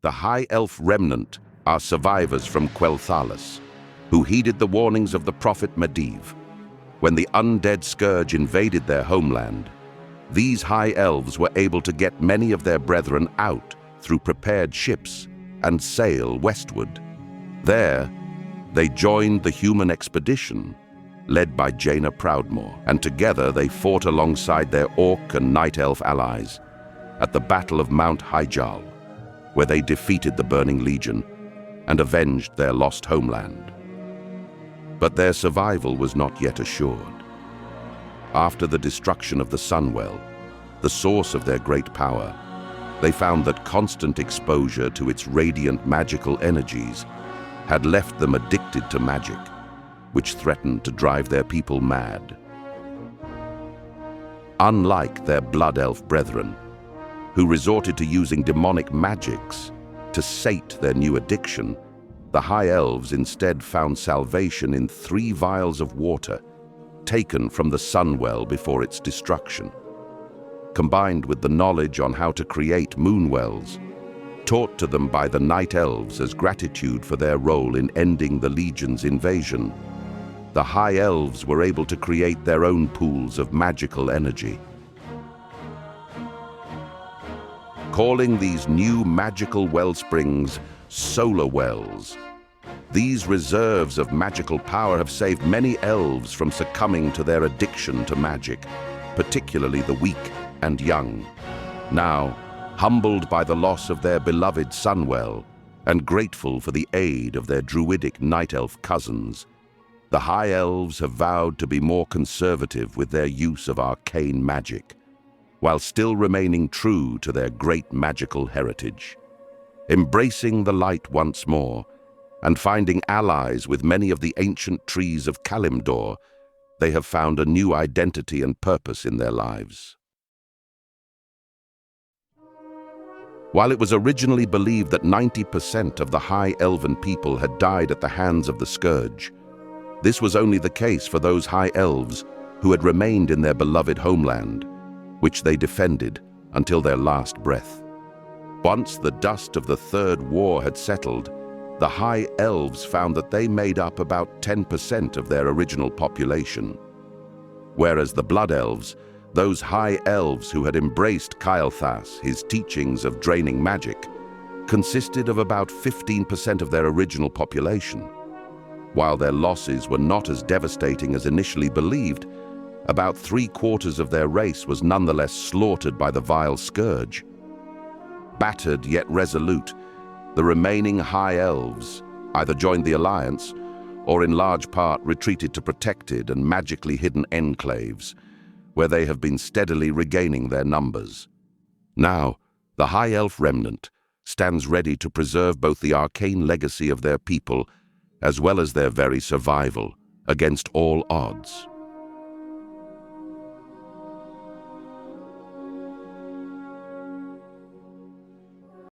The High Elf Remnant are survivors from Quel'Thalas, who heeded the warnings of the prophet Medivh. When the undead scourge invaded their homeland, these High Elves were able to get many of their brethren out through prepared ships and sail westward. There, they joined the human expedition led by Jaina Proudmoore, and together they fought alongside their Orc and Night Elf allies at the Battle of Mount Hyjal, where they defeated the Burning Legion and avenged their lost homeland. But their survival was not yet assured. After the destruction of the Sunwell, the source of their great power, they found that constant exposure to its radiant magical energies had left them addicted to magic, which threatened to drive their people mad. Unlike their Blood Elf brethren, who resorted to using demonic magics to sate their new addiction, the High Elves instead found salvation in 3 vials of water taken from the Sunwell before its destruction. Combined with the knowledge on how to create moonwells, taught to them by the Night Elves as gratitude for their role in ending the Legion's invasion, the High Elves were able to create their own pools of magical energy. Calling these new magical wellsprings solar wells, these reserves of magical power have saved many elves from succumbing to their addiction to magic, particularly the weak and young. Now, humbled by the loss of their beloved Sunwell and grateful for the aid of their druidic Night Elf cousins, the High Elves have vowed to be more conservative with their use of arcane magic, while still remaining true to their great magical heritage. Embracing the light once more, and finding allies with many of the ancient trees of Kalimdor, they have found a new identity and purpose in their lives. While it was originally believed that 90% of the High Elven people had died at the hands of the Scourge, this was only the case for those High Elves who had remained in their beloved homeland, which they defended until their last breath. Once the dust of the Third War had settled, the High Elves found that they made up about 10% of their original population, whereas the Blood Elves, those High Elves who had embraced Quel'Thas, his teachings of draining magic, consisted of about 15% of their original population. While their losses were not as devastating as initially believed, about 3/4 of their race was nonetheless slaughtered by the vile Scourge. Battered yet resolute, the remaining High Elves either joined the Alliance or in large part retreated to protected and magically hidden enclaves, where they have been steadily regaining their numbers. Now, the High Elf Remnant stands ready to preserve both the arcane legacy of their people as well as their very survival against all odds.